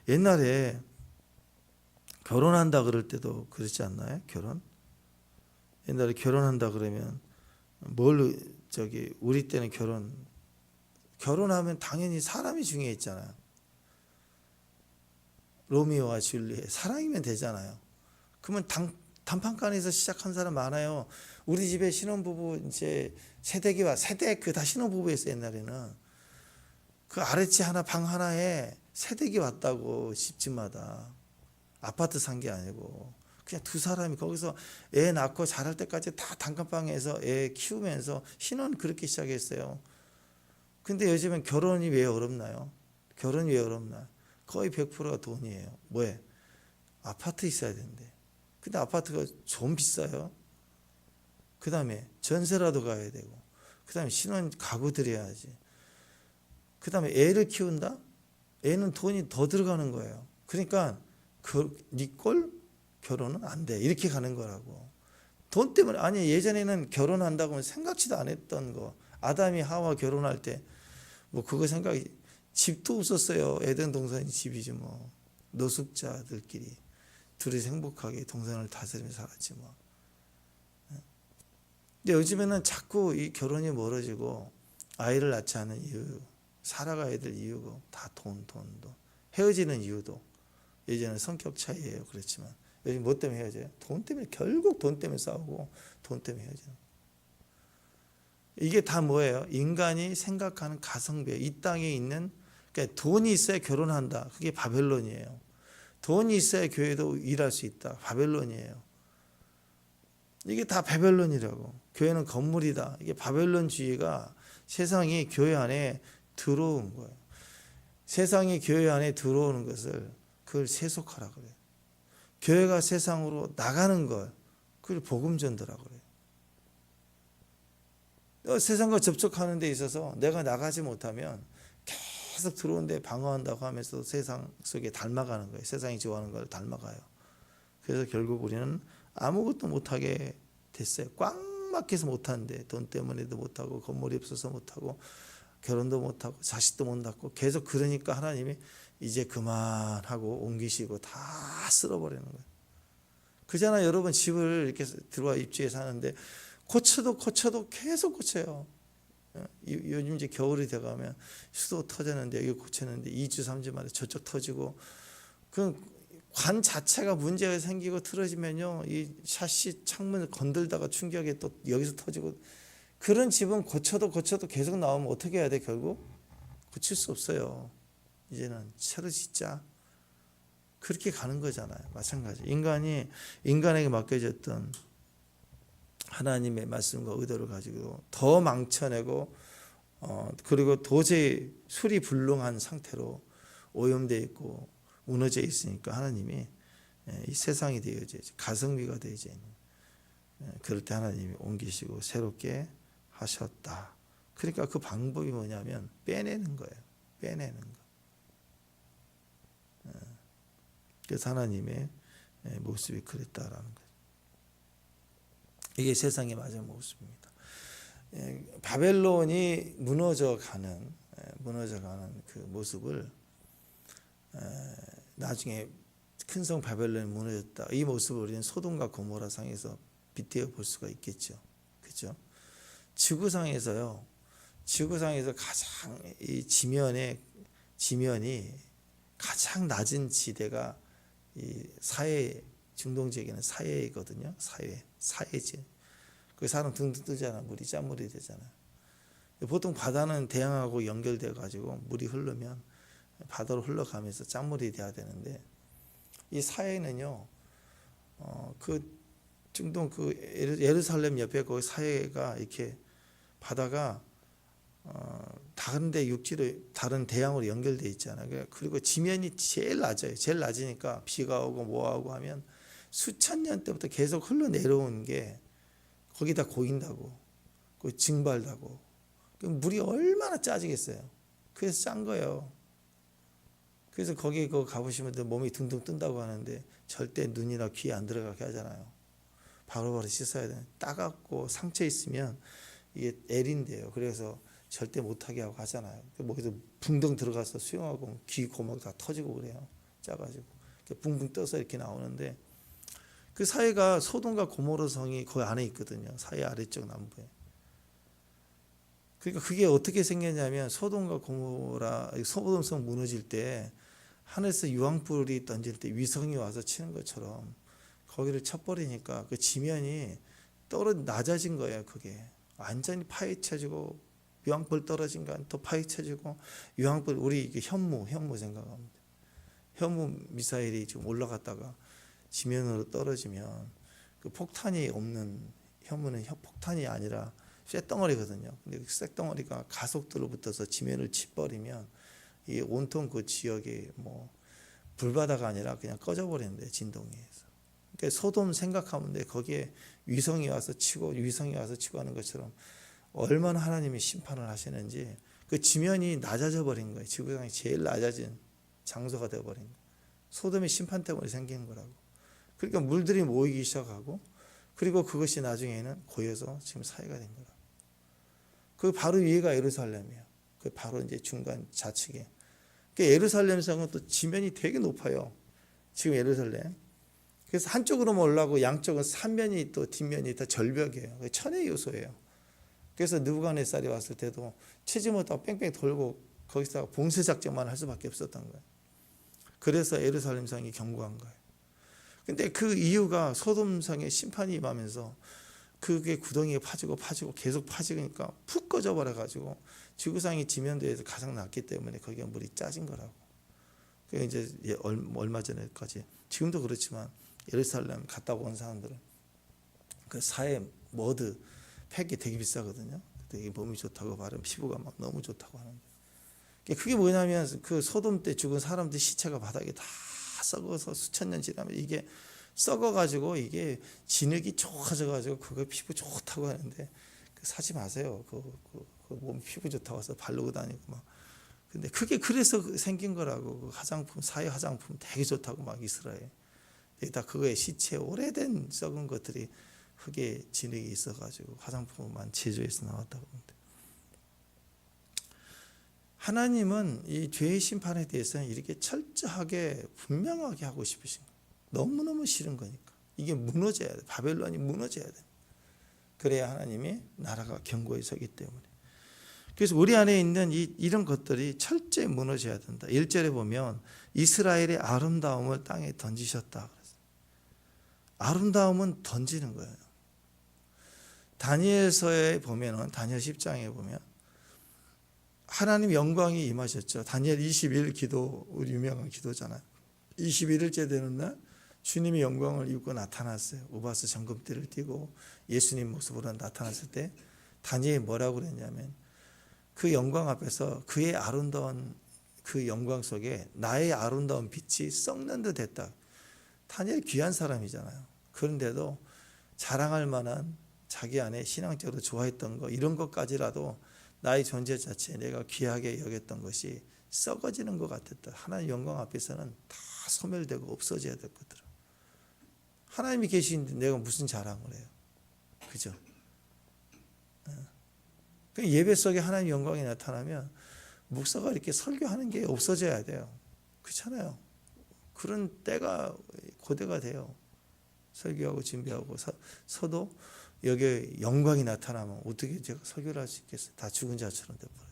옛날에 결혼한다 그럴 때도 그렇지 않나요? 옛날에 결혼한다 그러면 우리 때는 결혼하면 당연히 사람이 중요했잖아요. 로미오와 줄리엣 사랑이면 되잖아요. 그러면 단판간에서 시작한 사람 많아요. 우리 집에 신혼부부 이제 세대 그 다 신혼부부였어요. 옛날에는 그 아랫집 하나 방 하나에 세대기 왔다고. 집집마다 아파트 산 게 아니고 그냥 두 사람이 거기서 애 낳고 자랄 때까지 다 단칸방에서 애 키우면서 신혼 그렇게 시작했어요. 근데 요즘은 결혼이 왜 어렵나요? 결혼이 왜 어렵나? 거의 100%가 돈이에요. 뭐에? 아파트 있어야 되는데. 근데 아파트가 좀 비싸요. 그 다음에 전세라도 가야 되고, 그 다음에 신혼 가구 들여야지. 그 다음에 애를 키운다? 애는 돈이 더 들어가는 거예요. 그러니까 니꼴 결혼은 안 돼. 이렇게 가는 거라고. 돈 때문에. 아니 예전에는 결혼한다고 하면 생각지도 않았던 거. 아담이 하와 결혼할 때 뭐 그거 생각이, 집도 없었어요. 에덴 동산이 집이지 뭐. 노숙자들끼리 둘이 행복하게 동산을 다스리며 살았지 뭐. 근데 요즘에는 자꾸 이 결혼이 멀어지고 아이를 낳지 않는 이유, 살아가야 될 이유고 다 돈. 헤어지는 이유도 예전에 성격 차이예요. 그렇지만 요즘 뭐 때문에 헤어져요? 돈 때문에. 결국 돈 때문에 싸우고 돈 때문에 헤어져요. 이게 다 뭐예요? 인간이 생각하는 가성비. 이 땅에 있는, 그러니까 돈이 있어야 결혼한다. 그게 바벨론이에요. 돈이 있어야 교회도 일할 수 있다. 바벨론이에요. 이게 다 바벨론이라고. 교회는 건물이다. 이게 바벨론주의가 세상이 교회 안에 들어온 거예요. 세상이 교회 안에 들어오는 것을 그걸 세속하라 그래요. 교회가 세상으로 나가는 걸 그걸 복음 전도라고 그래요. 세상과 접촉하는 데 있어서 내가 나가지 못하면 계속 들어오는데 방어한다고 하면서 세상 속에 닮아가는 거예요. 세상이 좋아하는 걸 닮아가요. 그래서 결국 우리는 아무것도 못하게 됐어요. 꽉 막혀서 못하는데, 돈 때문에도 못하고 건물이 없어서 못하고 결혼도 못하고 자식도 못 낳고 계속. 그러니까 하나님이 이제 그만하고 옮기시고 다 쓸어버리는 거예요. 그잖아. 여러분 집을 이렇게 들어와 입주해 사는데 고쳐도 계속 고쳐요. 요즘 이제 겨울이 돼가면 수도 터지는데 여기 고쳤는데 2주 3주 만에 저쪽 터지고, 그 관 자체가 문제가 생기고 틀어지면요, 이 샤시 창문을 건들다가 충격에 또 여기서 터지고. 그런 집은 고쳐도 계속 나오면 어떻게 해야 돼? 결국 고칠 수 없어요. 이제는 새로 짓자. 그렇게 가는 거잖아요. 마찬가지. 인간에게 맡겨졌던 하나님의 말씀과 의도를 가지고 더 망쳐내고, 그리고 도저히 수리 불능한 상태로 오염되어 있고 무너져 있으니까 하나님이 이 세상이 되어져, 가성비가 되어져 있는, 그럴 때 하나님이 옮기시고 새롭게 하셨다. 그러니까 그 방법이 뭐냐면 빼내는 거예요. 빼내는 거. 그래서 하나님의 모습이 그랬다라는 거예요. 이게 세상의 맞은 모습입니다. 바벨론이 무너져가는 그 모습을, 나중에 큰 성 바벨론이 무너졌다. 이 모습을 우리는 소돔과 고모라 상에서 빗대어 볼 수가 있겠죠. 그렇죠? 지구상에서 가장 이 지면이 가장 낮은 지대가 이 중동 지역에는 사해거든요. 사해지. 그 사람 둥둥 뜨잖아. 물이 짠물이 되잖아. 보통 바다는 대양하고 연결돼 가지고 물이 흐르면 바다로 흘러가면서 짠물이 돼야 되는데, 이 사해는요, 그 중동 그 예루살렘 옆에 그 사해가 이렇게 바다가 다른데 육지로 다른 대양으로 연결돼 있잖아요. 그리고 지면이 제일 낮아요. 제일 낮으니까 비가 오고 뭐하고 하면 수천 년 때부터 계속 흘러내려온 게 거기다 고인다고, 그 증발다고. 물이 얼마나 짜지겠어요. 그래서 짠 거예요. 그래서 거기 가보시면 몸이 둥둥 뜬다고 하는데 절대 눈이나 귀에 안 들어가게 하잖아요. 바로바로 씻어야 돼요. 따갑고 상처 있으면 이게 L인데요. 그래서 절대 못하게 하고 하잖아요. 거기서 붕덩 들어가서 수영하고 귀 고막 다 터지고 그래요. 짜가지고 붕붕 떠서 이렇게 나오는데 그 사이가 소돔과 고모라 성이 그 안에 있거든요. 사이 아래쪽 남부에. 그러니까 그게 어떻게 생겼냐면 소돔과 고모라 소돔 성 무너질 때 하늘에서 유황불이 던질 때 위성이 와서 치는 것처럼 거기를 쳐버리니까 그 지면이 낮아진 거예요. 그게 완전히 파헤쳐지고 유황불 떨어진 건 또 파헤쳐지고 유황불 우리 이게 현무 생각합니다. 현무 미사일이 지금 올라갔다가 지면으로 떨어지면 그 폭탄이 없는 현무는 폭탄이 아니라 쇳덩어리거든요. 근데 그 쇳덩어리가 가속도로 붙어서 지면을 치버리면 이 온통 그 지역이 뭐 불바다가 아니라 그냥 꺼져버리는데 진동에 의해서. 그러니까 소돔 생각하면 돼. 거기에 위성이 와서 치고 하는 것처럼 얼마나 하나님이 심판을 하시는지 그 지면이 낮아져 버린 거예요. 지구상이 제일 낮아진 장소가 되어버린 거예요. 소돔의 심판 때문에 생긴 거라고. 그러니까 물들이 모이기 시작하고 그리고 그것이 나중에는 고여서 지금 사회가 된 거라고. 그 바로 위에가 예루살렘이에요. 그 바로 이제 중간 좌측에. 그러니까 예루살렘 성은 또 지면이 되게 높아요. 지금 예루살렘. 그래서 한쪽으로만 올라가고 양쪽은 삼면이 또 뒷면이 다 절벽이에요. 천의 요소예요. 그래서 느부갓네살이 왔을 때도 치지 못하고 뺑뺑 돌고 거기서 봉쇄 작전만 할 수밖에 없었던 거예요. 그래서 예루살렘 성이 견고한 거예요. 근데 그 이유가 소돔 성의 심판이 임하면서 그게 구덩이에 파지고 계속 파지니까 푹 꺼져 버려 가지고 지구상이 지면도에서 가장 낮기 때문에 거기가 물이 짜진 거라고. 그 이제 얼마 전에까지 지금도 그렇지만 예루살렘 갔다 온 사람들은 그 사해 머드 팩이 되게 비싸거든요. 되게 몸이 좋다고 바른 피부가 막 너무 좋다고 하는데 그게 뭐냐면 그 소돔 때 죽은 사람들 시체가 바닥에 다 썩어서 수천 년 지나면 이게 썩어가지고 이게 진흙이 좋아져가지고 그거 피부 좋다고 하는데 사지 마세요. 그 몸 피부 좋다고 해서 바르고 다니고 막. 근데 그게 그래서 생긴 거라고. 그 화장품 사회 화장품 되게 좋다고 막 이스라엘. 다 그거에 시체 오래된 썩은 것들이 흙에 진흙이 있어가지고 화장품만 제조해서 나왔다고 합니다. 하나님은 이 죄의 심판에 대해서는 이렇게 철저하게 분명하게 하고 싶으신 거예요. 너무너무 싫은 거니까. 이게 무너져야 돼. 바벨론이 무너져야 돼. 그래야 하나님이 나라가 견고히 서기 때문에. 그래서 우리 안에 있는 이런 것들이 철저히 무너져야 된다. 1절에 보면 이스라엘의 아름다움을 땅에 던지셨다. 그랬어요. 아름다움은 던지는 거예요. 다니엘서에 보면은 다니엘 10장에 보면 하나님 영광이 임하셨죠. 다니엘 21일 기도 우리 유명한 기도잖아요. 21일째 되는 날 주님이 영광을 입고 나타났어요. 우바스 정금띠를 띠고 예수님 모습으로 나타났을 때 다니엘이 뭐라고 그랬냐면 그 영광 앞에서 그의 아름다운 그 영광 속에 나의 아름다운 빛이 썩는 듯 했다. 다니엘 귀한 사람이잖아요. 그런데도 자랑할 만한 자기 안에 신앙적으로 좋아했던 거 이런 것까지라도 나의 존재 자체에 내가 귀하게 여겼던 것이 썩어지는 것 같았다. 하나님 영광 앞에서는 다 소멸되고 없어져야 될 것들. 하나님이 계시는데 내가 무슨 자랑을 해요. 그죠? 예배 속에 하나님 영광이 나타나면 목사가 이렇게 설교하는 게 없어져야 돼요. 그렇잖아요. 그런 때가 고대가 돼요. 설교하고 준비하고 서도 여기에 영광이 나타나면 어떻게 제가 설교를 할 수 있겠어요? 다 죽은 자처럼 돼버려요.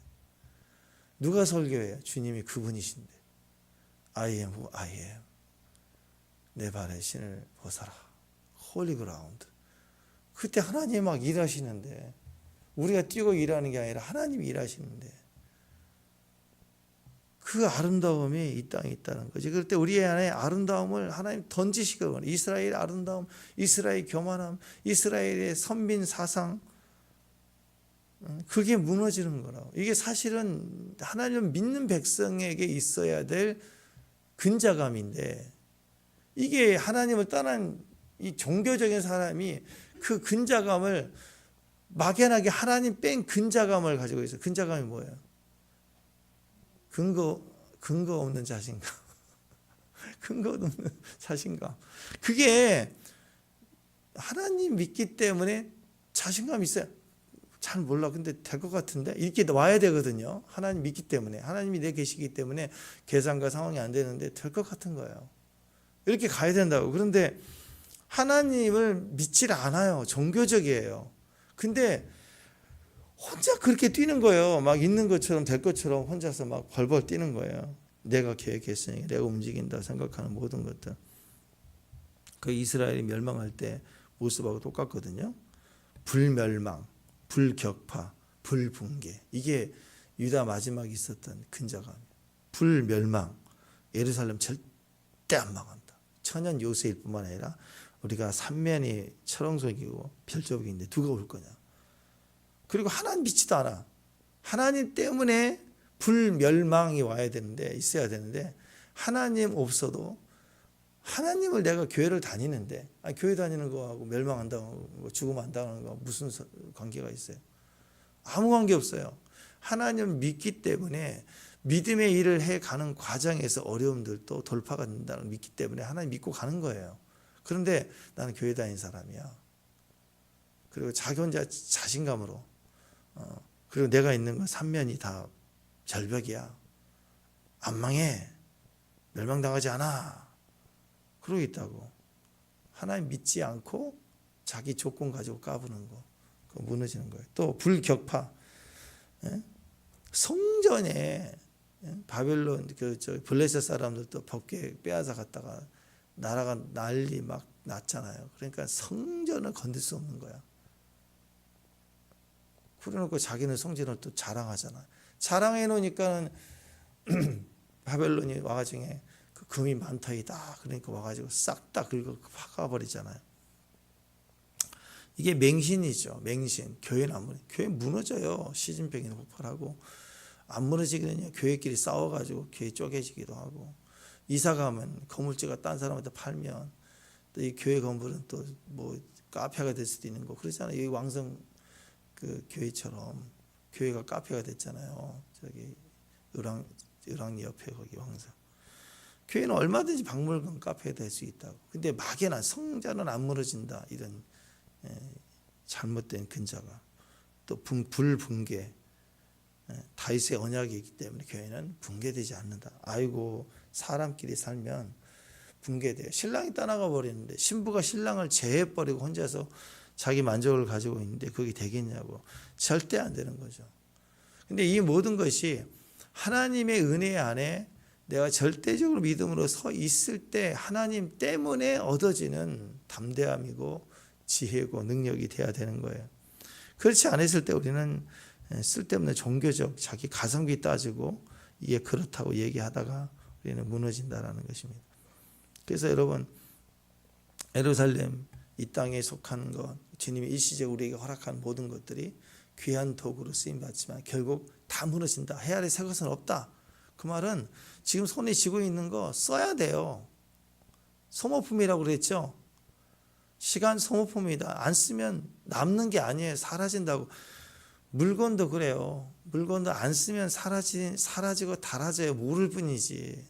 누가 설교해요? 주님이 그분이신데 I am who I am. 내 발에 신을 벗어라. 홀리 그라운드. 그때 하나님이 막 일하시는데 우리가 뛰고 일하는 게 아니라 하나님이 일하시는데 그 아름다움이 이 땅에 있다는 거지. 그럴 때 우리 안에 아름다움을 하나님 던지시거든요. 이스라엘의 아름다움, 이스라엘의 교만함, 이스라엘의 선민 사상 그게 무너지는 거라고. 이게 사실은 하나님을 믿는 백성에게 있어야 될 근자감인데 이게 하나님을 떠난 이 종교적인 사람이 그 근자감을 막연하게 하나님 뺀 근자감을 가지고 있어요. 근자감이 뭐예요? 근거 없는 자신감. 근거 없는 자신감. 그게 하나님 믿기 때문에 자신감 있어요. 잘 몰라. 근데 될 것 같은데 이렇게 와야 되거든요. 하나님 믿기 때문에. 하나님이 내 계시기 때문에 계산과 상황이 안 되는데 될 것 같은 거예요. 이렇게 가야 된다고. 그런데 하나님을 믿질 않아요. 종교적이에요. 근데 혼자 그렇게 뛰는 거예요. 막 있는 것처럼 될 것처럼 혼자서 막 벌벌 뛰는 거예요. 내가 계획했으니 내가 움직인다 생각하는 모든 것들. 그 이스라엘이 멸망할 때 모습하고 똑같거든요. 불멸망, 불격파, 불붕괴. 이게 유다 마지막에 있었던 근자감이에요. 불멸망. 예루살렘 절대 안 망한다. 천연 요새일 뿐만 아니라 우리가 삼면이 철옹석이고 별조각인데 누가 올 거냐. 그리고 하나님 믿지도 않아. 하나님 때문에 불멸망이 와야 되는데, 있어야 되는데, 하나님 없어도 하나님을 내가 교회를 다니는데, 교회 다니는 거하고 멸망한다고 죽으면 안 당하는 거 무슨 관계가 있어요? 아무 관계 없어요. 하나님을 믿기 때문에 믿음의 일을 해가는 과정에서 어려움들도 돌파가 된다는 걸 믿기 때문에 하나님 믿고 가는 거예요. 그런데 나는 교회 다니는 사람이야. 그리고 자기 혼자 자신감으로 그리고 내가 있는 건 삼면이 다 절벽이야. 안 망해. 멸망당하지 않아. 그러고 있다고. 하나님 믿지 않고 자기 조건 가지고 까부는 거. 그거 무너지는 거예요. 또 불격파. 성전에 바벨론 블레셋 사람들도 법궤 빼앗아 갔다가 나라가 난리 막 났잖아요. 그러니까 성전을 건들 수 없는 거야. 그래놓고 자기는 성전을 또 자랑하잖아. 자랑해 놓으니까는 바벨론이 와가지고 그 금이 많다이다. 그러니까 와가지고 싹 다 긁어 박아버리잖아요. 이게 맹신이죠. 맹신. 교회는 안 무너져. 교회 무너져요. 시진핑이 폭발하고 안 무너지거든요. 교회끼리 싸워가지고 교회 쪼개지기도 하고 이사 가면 건물주가 딴 사람한테 팔면 또 이 교회 건물은 또 뭐 카페가 될 수도 있는 거 그러잖아요. 여기 왕성 그 교회처럼 교회가 카페가 됐잖아요. 저기 을왕리 옆에 거기 왕성. 교회는 얼마든지 박물관 카페가 될 수 있다고. 근데 막연한 성전은 안 무너진다. 이런 잘못된 근자가 또 불붕괴. 다윗의 언약이 있기 때문에 교회는 붕괴되지 않는다. 아이고 사람끼리 살면 붕괴돼요. 신랑이 떠나가 버리는데 신부가 신랑을 제해버리고 혼자서 자기 만족을 가지고 있는데 그게 되겠냐고. 절대 안 되는 거죠. 근데 이 모든 것이 하나님의 은혜 안에 내가 절대적으로 믿음으로 서 있을 때 하나님 때문에 얻어지는 담대함이고 지혜고 능력이 돼야 되는 거예요. 그렇지 않았을 때 우리는 쓸데없는 종교적 자기 가성비 따지고 이게 그렇다고 얘기하다가 우리는 무너진다라는 것입니다. 그래서 여러분 예루살렘 이 땅에 속하는 것 주님이 일시적으로 우리에게 허락한 모든 것들이 귀한 도구로 쓰임받지만 결국 다 무너진다. 해 아래 새 것은 없다. 그 말은 지금 손에 쥐고 있는 거 써야 돼요. 소모품이라고 그랬죠. 시간 소모품이다. 안 쓰면 남는 게 아니에요. 사라진다고. 물건도 그래요. 물건도 안 쓰면 사라지고 닳아져요. 모를 뿐이지.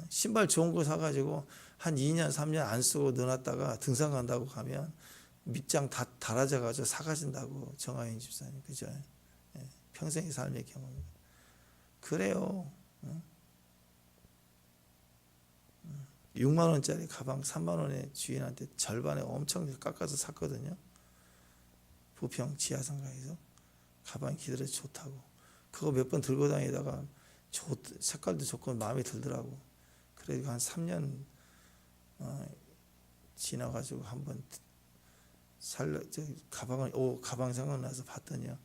신발 좋은 거 사가지고 한 2년 3년 안 쓰고 넣어놨다가 등산 간다고 가면 밑장 다 닳아져가지고 사가진다고. 정하인 집사님 그죠? 평생의 삶의 경험입니다. 그래요. 6만 원짜리 가방 3만 원에 주인한테 절반에 엄청 깎아서 샀거든요. 부평 지하상가에서 가방이 기들어 좋다고. 그거 몇 번 들고 다니다가 색깔도 좋고 마음에 들더라고. 그래서 한 3년 지나가지고 한번 가방 생각나서 봤더니요.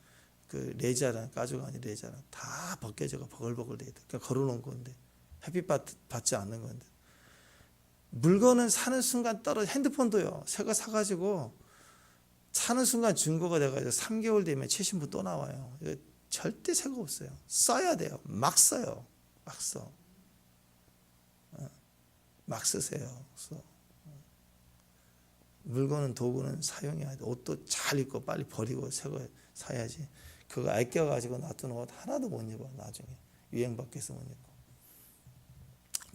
그 레자랑 가죽 아니 레자랑 다 벗겨져가 버글버글 돼 있다. 그러니까 걸어놓은 건데 햇빛 받지 않는 건데 물건은 사는 순간 핸드폰도요. 새 거 사가지고 사는 순간 중고가 돼가지고 3개월 되면 최신부 또 나와요. 이거 절대 새거 없어요. 써야 돼요. 막 써요. 막 써. 막 쓰세요. 물건은 도구는 사용해야 돼. 옷도 잘 입고 빨리 버리고 새 거 사야지. 그거 아껴가지고 놔두는 옷 하나도 못 입어. 나중에 유행받겠어 못 입고.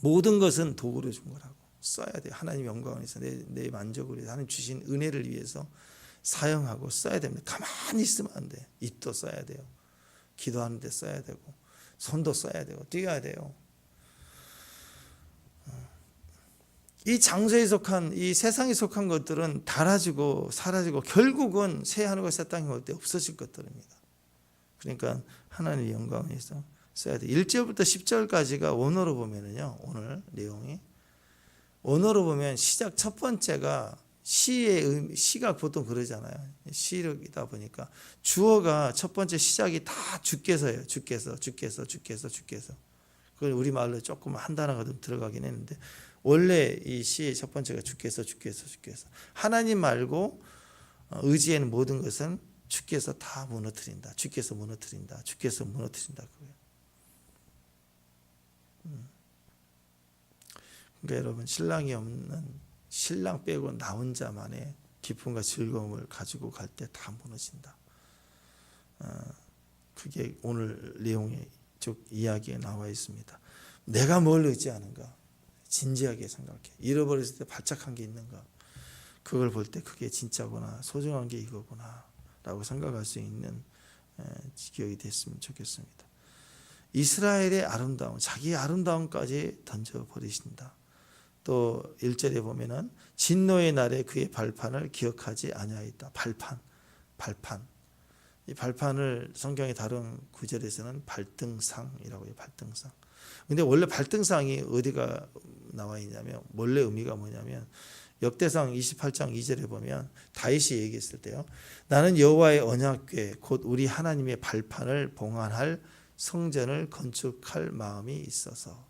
모든 것은 도구로 준 거라고. 써야 돼. 하나님 영광을 위해서 내 만족을 위해서 하나님 주신 은혜를 위해서 사용하고 써야 됩니다. 가만히 있으면 안 돼. 입도 써야 돼요. 기도하는데 써야 되고 손도 써야 되고 뛰어야 돼요. 이 장소에 속한 이 세상에 속한 것들은 닳아지고 사라지고 결국은 새 하늘과 새 땅이 올 때 없어질 것들입니다. 그러니까 하나님의 영광을 위해서 써야 돼. 1절부터 10절까지가 원어로 보면은요. 오늘 내용이 원어로 보면 시작 첫 번째가 시가 보통 그러잖아요. 시력이다 보니까 주어가 첫 번째 시작이 다 주께서예요. 주께서. 그걸 우리말로 조금 한 단어가 좀 들어가긴 했는데 원래 이 시의 첫 번째가 주께서. 하나님 말고 의지하는 모든 것은 주께서 다 무너뜨린다. 주께서 무너뜨린다. 그거예요. 그러니까 여러분 신랑이 없는 신랑 빼고 나 혼자만의 기쁨과 즐거움을 가지고 갈 때 다 무너진다. 그게 오늘 내용의 쭉 이야기에 나와 있습니다. 내가 뭘 의지하는가? 진지하게 생각해. 잃어버렸을 때 발작한 게 있는가? 그걸 볼 때 그게 진짜구나. 소중한 게 이거구나. 라고 생각할 수 있는 지경이 됐으면 좋겠습니다. 이스라엘의 아름다움, 자기의 아름다움까지 던져버리신다. 또 1절에 보면은 진노의 날에 그의 발판을 기억하지 아니하였다. 발판. 이 발판을 성경에 다룬 구절에서는 발등상이라고 해요. 발등상. 근데 원래 발등상이 어디가 나와 있냐면 원래 의미가 뭐냐면 역대상 28장 2절에 보면 다윗이 얘기했을 때요. 나는 여호와의 언약궤 곧 우리 하나님의 발판을 봉안할 성전을 건축할 마음이 있어서.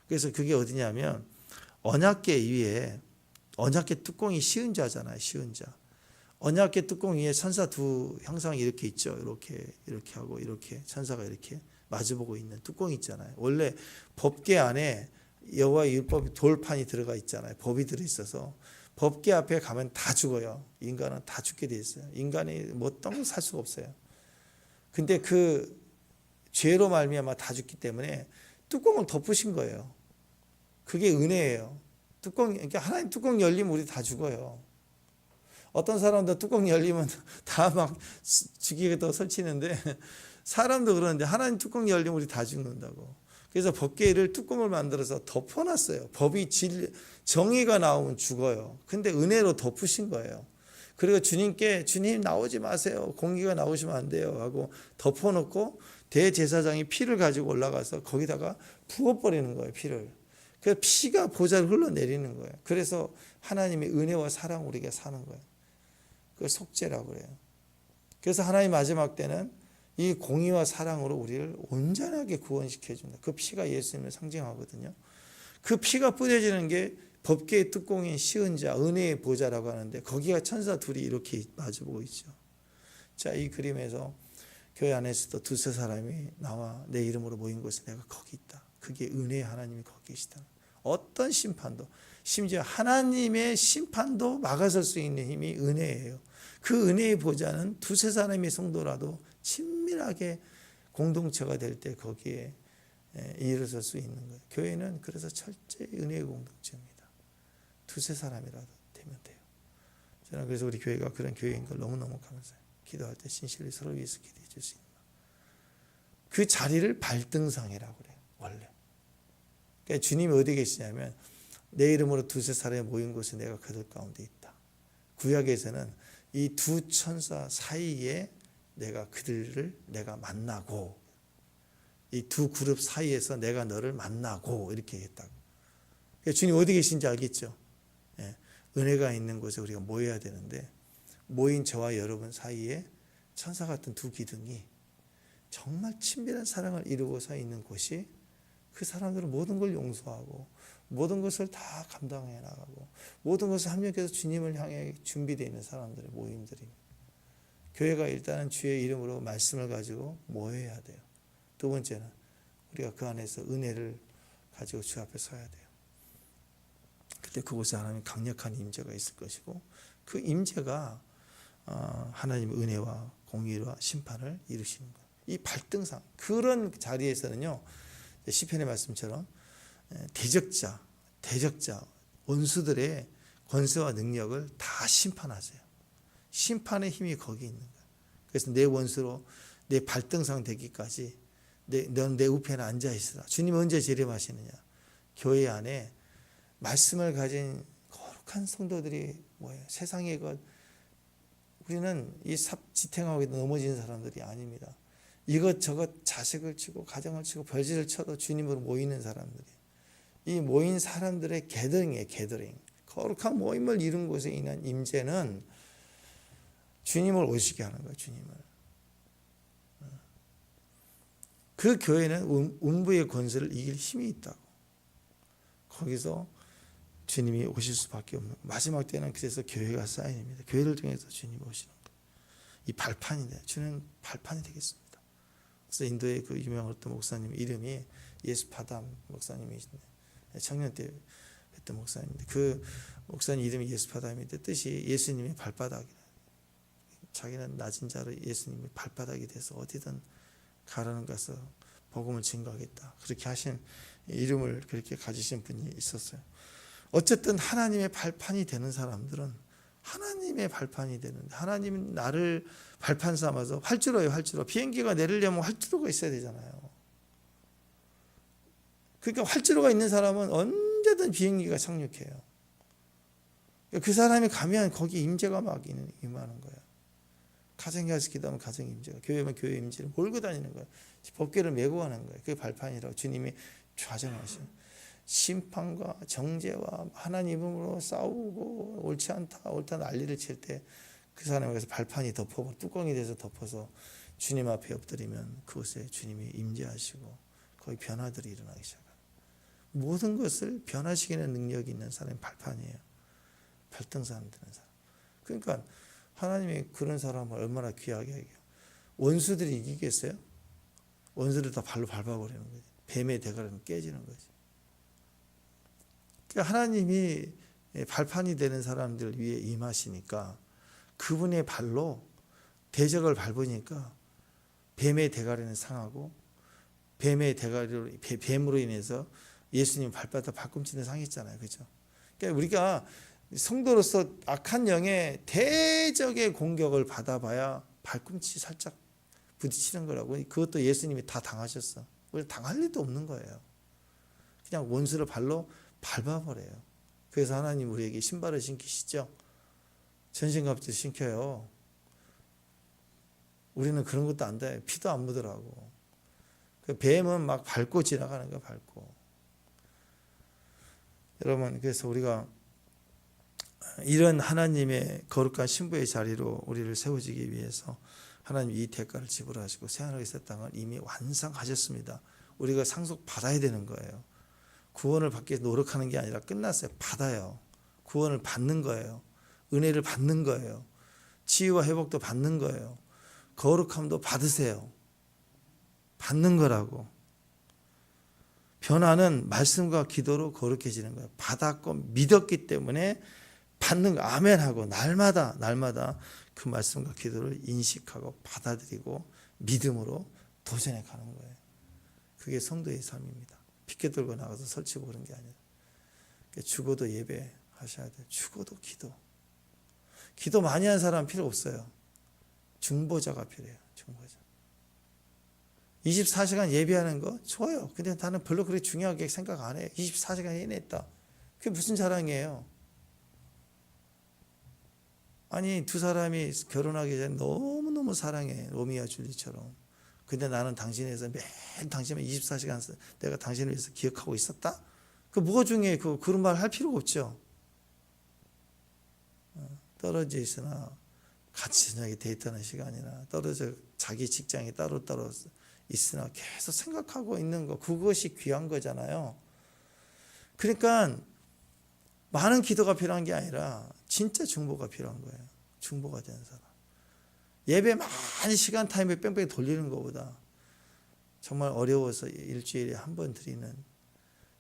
그래서 그게 어디냐면 언약궤 위에 언약궤 뚜껑이 시은자잖아요. 시은자. 언약궤 뚜껑 위에 천사 두 형상이 이렇게 있죠. 이렇게 하고 이렇게 천사가 이렇게 마주보고 있는 뚜껑이 있잖아요. 원래 법궤 안에 여호와의 율법 돌판이 들어가 있잖아요. 법이 들어 있어서 법궤 앞에 가면 다 죽어요. 인간은 다 죽게 돼 있어요. 인간이 뭐 어떤 걸 살 수가 없어요. 근데 그 죄로 말미암아 다 죽기 때문에 뚜껑을 덮으신 거예요. 그게 은혜예요. 그러니까 하나님 뚜껑 열리면 우리 다 죽어요. 어떤 사람도 뚜껑 열리면 다 막 죽이게 설치는데 사람도 그러는데 하나님 뚜껑 열리면 우리 다 죽는다고. 그래서 법궤를 뚜껑을 만들어서 덮어놨어요. 법이 정의가 나오면 죽어요. 근데 은혜로 덮으신 거예요. 그리고 주님께 주님 나오지 마세요. 공기가 나오시면 안 돼요 하고 덮어놓고 대제사장이 피를 가지고 올라가서 거기다가 부어버리는 거예요. 피를. 그래서 피가 보좌를 흘러내리는 거예요. 그래서 하나님의 은혜와 사랑 우리가 사는 거예요. 그걸 속죄라고 그래요. 그래서 하나님 마지막 때는 이 공의와 사랑으로 우리를 온전하게 구원시켜 준다. 그 피가 예수님을 상징하거든요. 그 피가 뿌려지는 게 법궤의 뚜껑인 시은자 은혜의 보좌라고 하는데 거기가 천사 둘이 이렇게 마주보고 있죠. 자, 이 그림에서 교회 안에서도 두세 사람이 나와 내 이름으로 모인 곳에 내가 거기 있다. 그게 은혜의 하나님이 거기 계시다. 어떤 심판도 심지어 하나님의 심판도 막아설 수 있는 힘이 은혜예요. 그 은혜의 보좌는 두세 사람의 성도라도 친밀하게 공동체가 될 때 거기에 일어설 수 있는 거예요. 교회는 그래서 철저히 은혜의 공동체입니다. 두세 사람이라도 되면 돼요. 저는 그래서 우리 교회가 그런 교회인 걸 너무너무 감사해요. 기도할 때 진실히 서로 위해서 기도해 줄 수 있는 그 자리를 발등상이라고 그래요. 원래. 그러니까 주님이 어디 계시냐면 내 이름으로 두세 사람이 모인 곳에 내가 그들 가운데 있다. 구약에서는 이 두 천사 사이에 내가 그들을 내가 만나고 이 두 그룹 사이에서 내가 너를 만나고 이렇게 했다고. 그러니까 주님 어디 계신지 알겠죠? 예, 은혜가 있는 곳에 우리가 모여야 되는데 모인 저와 여러분 사이에 천사 같은 두 기둥이 정말 친밀한 사랑을 이루고 서 있는 곳이 그 사람들은 모든 걸 용서하고 모든 것을 다 감당해 나가고 모든 것을 합력해서 주님을 향해 준비되어 있는 사람들의 모임들입니다. 교회가 일단은 주의 이름으로 말씀을 가지고 모여야 돼요. 두 번째는 우리가 그 안에서 은혜를 가지고 주 앞에 서야 돼요. 그때 그곳에 하나님의 강력한 임재가 있을 것이고 그 임재가 하나님의 은혜와 공의와 심판을 이루시는 거예요. 이 발등상 그런 자리에서는요. 시편의 말씀처럼 대적자 원수들의 권세와 능력을 다 심판하세요. 심판의 힘이 거기 있는 거예요. 그래서 내 원수로 내 발등상 되기까지 넌 내 우편에 앉아 있으라. 주님 언제 재림하시느냐? 교회 안에 말씀을 가진 거룩한 성도들이 뭐예요? 세상의 것, 우리는 이 삽지탱하고 넘어진 사람들이 아닙니다. 이것저것 자식을 치고 가정을 치고 별짓을 쳐도 주님으로 모이는 사람들이, 이 모인 사람들의 게더링이에요. 게더링. 거룩한 모임을 이룬 곳에 있는 임재는 주님을 오시게 하는 거예요. 주님을. 그 교회는 음부의 권세를 이길 힘이 있다고. 거기서 주님이 오실 수밖에 없는, 마지막 때는 그래서 교회가 사인입니다. 교회를 통해서 주님이 오시는 거예요. 이 발판인데, 주는 발판이 되겠습니다. 그래서 인도의 그 유명한 어떤 목사님 이름이 예수파담 목사님이신데, 청년 때 했던 목사님인데, 그 목사님 이름이 예수파담인데 뜻이 예수님의 발바닥이라. 자기는 낮은 자로 예수님의 발바닥이 돼서 어디든 가라는 가서 복음을 증거하겠다. 그렇게 하신 이름을 그렇게 가지신 분이 있었어요. 어쨌든 하나님의 발판이 되는 사람들은 하나님의 발판이 되는데, 하나님 나를 발판 삼아서 활주로예요. 활주로. 비행기가 내리려면 활주로가 있어야 되잖아요. 그러니까 활주로가 있는 사람은 언제든 비행기가 착륙해요. 그 사람이 가면 거기 임재가 막 임하는 거예요. 가정에 가서 기도하면 가정 임재가, 교회면 교회 임재를 몰고 다니는 거예요. 법궤를 메고 가는 거예요. 그게 발판이라고 주님이 좌정하시는. 심판과 정죄와 하나님으로 싸우고 옳지 않다 옳다 난리를 칠 때 그 사람에게서 발판이 덮어 뚜껑이 돼서 덮어서 주님 앞에 엎드리면 그곳에 주님이 임재하시고 거기 변화들이 일어나기 시작합니다. 모든 것을 변화시키는 능력이 있는 사람이 발판이에요. 발등상 되는 사람. 그러니까 하나님이 그런 사람을 얼마나 귀하게 하게요. 원수들이 이기겠어요? 원수를 다 발로 밟아버리는 거지. 뱀의 대가리는 깨지는 거지. 그러니까 하나님이 발판이 되는 사람들 위에 임하시니까 그분의 발로 대적을 밟으니까 뱀의 대가리는 상하고, 뱀의 대가리로, 뱀으로 인해서 예수님 발바닥 발꿈치는 상했잖아요. 그죠? 그러니까 우리가 성도로서 악한 영의 대적의 공격을 받아봐야 발꿈치 살짝 부딪히는 거라고. 그것도 예수님이 다 당하셨어. 우리 당할 일도 없는 거예요. 그냥 원수를 발로 밟아버려요. 그래서 하나님 우리에게 신발을 신기시죠. 전신갑주 신겨요. 우리는 그런 것도 안 돼. 피도 안 묻으라고. 뱀은 막 밟고 지나가는 거야. 밟고. 여러분, 그래서 우리가 이런 하나님의 거룩한 신부의 자리로 우리를 세워지기 위해서 하나님 이 대가를 지불하시고 새하늘의 새 땅을 이미 완성하셨습니다. 우리가 상속받아야 되는 거예요. 구원을 받기 위해서 노력하는 게 아니라 끝났어요. 받아요. 구원을 받는 거예요. 은혜를 받는 거예요. 치유와 회복도 받는 거예요. 거룩함도 받으세요. 받는 거라고. 변화는 말씀과 기도로 거룩해지는 거예요. 받았고 믿었기 때문에 받는 거, 아멘하고 날마다 그 말씀과 기도를 인식하고 받아들이고 믿음으로 도전해 가는 거예요. 그게 성도의 삶입니다. 피켓 들고 나가서 설치고 그런 게 아니라, 죽어도 예배하셔야 돼요. 죽어도 기도. 기도 많이 하는 사람 필요 없어요. 중보자가 필요해요. 중보자. 24시간 예배하는 거 좋아요. 근데 나는 별로 그렇게 중요하게 생각 안 해요. 24시간 해냈다. 그게 무슨 자랑이에요? 아니, 두 사람이 결혼하기 전에 너무너무 사랑해. 로미오와 줄리처럼. 근데 나는 당신에서 매일 당신만 24시간 내가 당신을 위해서 기억하고 있었다? 그 뭐가 중요해? 그런 말 할 필요가 없죠. 떨어져 있으나 같이 저녁에 데이트하는 시간이나 떨어져 자기 직장이 따로따로 있으나 계속 생각하고 있는 거, 그것이 귀한 거잖아요. 그러니까 많은 기도가 필요한 게 아니라 진짜 중보가 필요한 거예요. 중보가 되는 사람. 예배 많이 시간 타임에 뺑뺑 돌리는 것보다 정말 어려워서 일주일에 한 번 드리는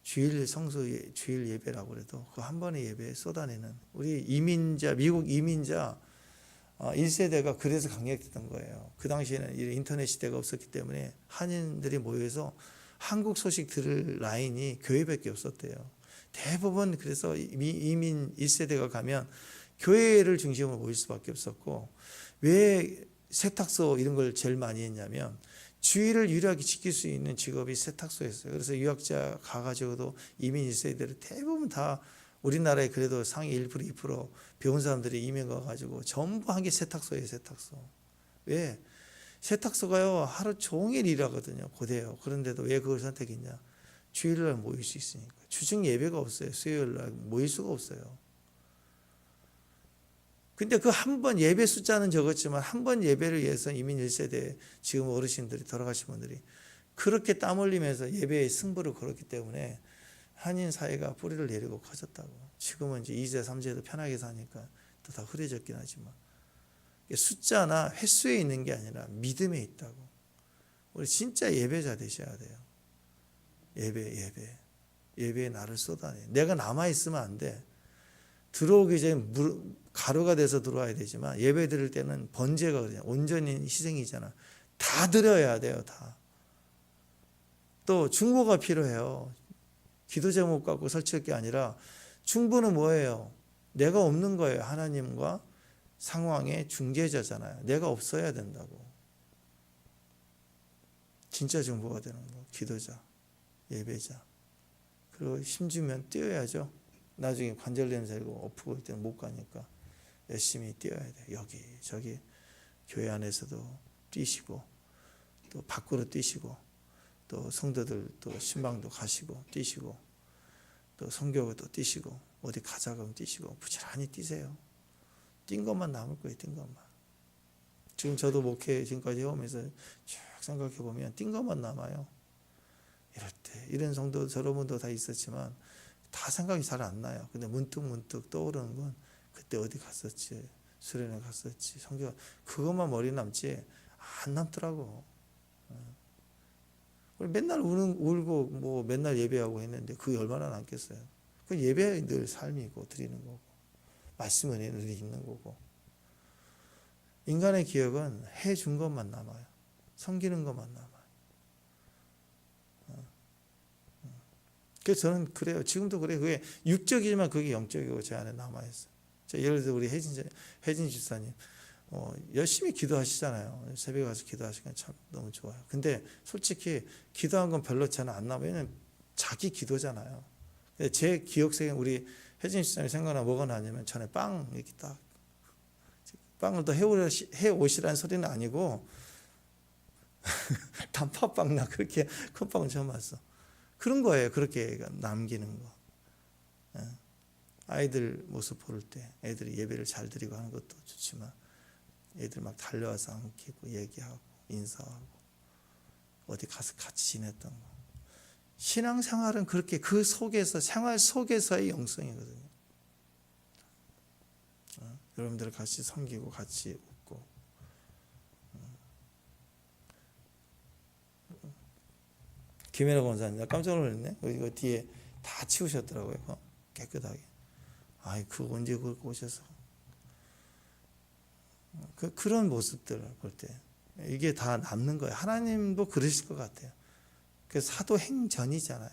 주일 성수 주일 예배라고 그래도 그 한 번의 예배에 쏟아내는, 우리 이민자, 미국 이민자 1세대가 그래서 강력했던 거예요. 그 당시에는 인터넷 시대가 없었기 때문에 한인들이 모여서 한국 소식 들을 라인이 교회밖에 없었대요. 대부분 그래서 이민 1세대가 가면 교회를 중심으로 모일 수밖에 없었고, 왜 세탁소 이런 걸 제일 많이 했냐면 주의를 유일하게 지킬 수 있는 직업이 세탁소였어요. 그래서 유학자 가가지고도 이민 1세대들 대부분 다 우리나라에 그래도 상위 1%, 2% 배운 사람들이 이민 가가지고 전부 한 게 세탁소예요. 세탁소. 왜? 세탁소가요 하루 종일 일하거든요. 고대요. 그런데도 왜 그걸 선택했냐? 주일날 모일 수 있으니까. 주중 예배가 없어요. 수요일날 모일 수가 없어요. 근데 그 한 번 예배 숫자는 적었지만 한 번 예배를 위해서 이민 1세대 지금 어르신들이 돌아가신 분들이 그렇게 땀 흘리면서 예배의 승부를 걸었기 때문에 한인 사회가 뿌리를 내리고 커졌다고. 지금은 이제 2세, 3세도 편하게 사니까 또 다 흐려졌긴 하지만 숫자나 횟수에 있는 게 아니라 믿음에 있다고. 우리 진짜 예배자 되셔야 돼요. 예배에 나를 쏟아내. 내가 남아있으면 안 돼. 들어오기 전에 가루가 돼서 들어와야 되지만 예배 드릴 때는 번제가 그냥 온전히 희생이잖아. 다 드려야 돼요. 다. 또 중보가 필요해요. 기도 제목 갖고 설치할 게 아니라 중보는 뭐예요? 내가 없는 거예요. 하나님과 상황의 중재자잖아요. 내가 없어야 된다고. 진짜 중보가 되는 거. 기도자, 예배자. 그리고 힘주면 뛰어야죠. 나중에 관절 냄새고 엎고 올 때는 못 가니까 열심히 뛰어야 돼요. 여기 저기 교회 안에서도 뛰시고 또 밖으로 뛰시고 또 성도들 또 신방도 가시고 뛰시고 또 선교도 뛰시고 어디 가자 그러면 뛰시고 부지런히 뛰세요. 뛴 것만 남을 거예요. 뛴 것만. 지금 저도 목회 지금까지 해오면서 쭉 생각해 보면 뛴 것만 남아요. 이럴 때 이런 성도 여러분도 다 있었지만 다 생각이 잘 안 나요. 근데 문득 떠오르는 건 그때 어디 갔었지, 수련회 갔었지, 성경 그것만 머리에 남지 안 남더라고. 맨날 울고 뭐 맨날 예배하고 했는데 그게 얼마나 남겠어요. 그 예배는 늘 삶이고 드리는 거고 말씀 은혜는 늘 있는 거고. 인간의 기억은 해준 것만 남아요. 섬기는 것만 남아요. 그래서 저는 그래요. 지금도 그래요. 그게 육적이지만 그게 영적이고 제 안에 남아있어요. 예를 들어 우리 혜진 집사님 열심히 기도하시잖아요. 새벽에 가서 기도하시니까 참 너무 좋아요. 근데 솔직히 기도한 건 별로 저는 안 남아요. 왜냐면 자기 기도잖아요. 제 기억 속에 우리 혜진 집사님 생각나 뭐가 나냐면 전에 빵 이렇게 딱 빵을 더 해오시라는 소리는 아니고 단팥빵 나 그렇게 큰 빵은 처음 봤어. 그런 거예요. 그렇게 남기는 거. 아이들 모습 볼 때 애들이 예배를 잘 드리고 하는 것도 좋지만 애들 막 달려와서 안기고 얘기하고 인사하고 어디 가서 같이 지냈던 거. 신앙생활은 그렇게 그 속에서 생활 속에서의 영성이거든요. 여러분들 같이 섬기고 같이 웃고 김혜라 권사님 깜짝 놀랐네. 이거 뒤에 다 치우셨더라고요. 깨끗하게. 아이 그거 언제 그렇게 오셔서 그런 모습들을 볼 때 이게 다 남는 거예요. 하나님도 그러실 것 같아요. 그래서 사도행전이잖아요.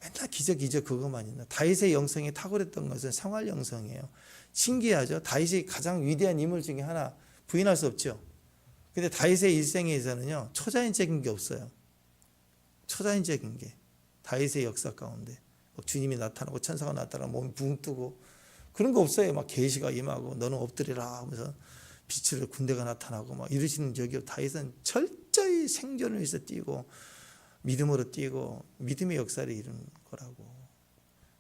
맨날 기적 그것만 있나. 다윗의 영성이 탁월했던 것은 생활 영성이에요. 신기하죠. 다윗이 가장 위대한 인물 중에 하나 부인할 수 없죠. 근데 다윗의 일생에서는요 초자연적인 게 없어요. 초자연적인 게 다윗의 역사 가운데 주님이 나타나고 천사가 나타나고 몸이 붕 뜨고 그런 거 없어요. 막 계시가 임하고 너는 엎드리라 하면서 빛으로 군대가 나타나고 막 이러시는 적이 다윗은 철저히 생존을 위해서 뛰고 믿음으로 뛰고 믿음의 역사를 이루는 거라고.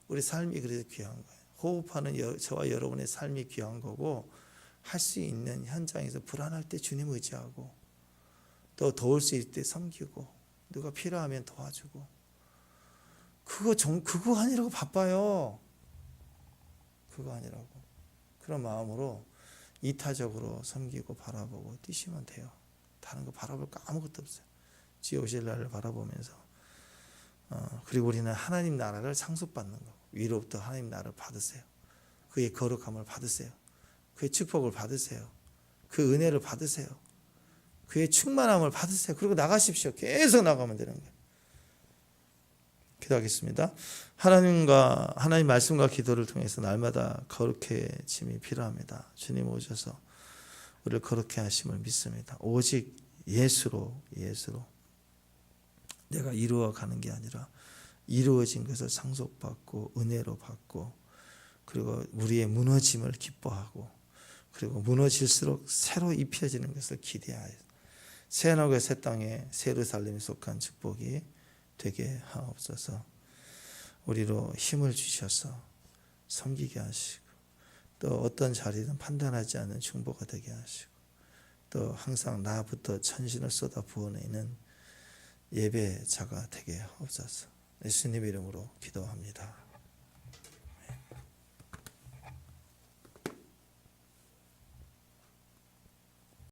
우리 삶이 그래서 귀한 거예요. 호흡하는 저와 여러분의 삶이 귀한 거고 할 수 있는 현장에서 불안할 때 주님 의지하고 또 도울 수 있을 때 섬기고 누가 필요하면 도와주고 그거 아니라고 바빠요. 그거 아니라고. 그런 마음으로 이타적으로 섬기고 바라보고 뛰시면 돼요. 다른 거 바라볼 거 아무것도 없어요. 주의 오실 날을 바라보면서 그리고 우리는 하나님 나라를 상속받는 거고 위로부터 하나님 나라를 받으세요. 그의 거룩함을 받으세요. 그의 축복을 받으세요. 그 은혜를 받으세요. 그의 충만함을 받으세요. 그리고 나가십시오. 계속 나가면 되는 거예요. 기도하겠습니다. 하나님 말씀과 기도를 통해서 날마다 거룩해짐이 필요합니다. 주님 오셔서 우리를 거룩해 하심을 믿습니다. 오직 예수로 내가 이루어가는 게 아니라 이루어진 것을 상속받고 은혜로 받고, 그리고 우리의 무너짐을 기뻐하고, 그리고 무너질수록 새로 입혀지는 것을 기대하여 새 하늘과 새 땅에 새 예루살렘에 속한 축복이 되게 하옵소서. 우리로 힘을 주셔서 섬기게 하시고, 또 어떤 자리든 판단하지 않는 중보가 되게 하시고, 또 항상 나부터 천신을 쏟아 부어내는 예배자가 되게 하옵소서. 예수님 이름으로 기도합니다.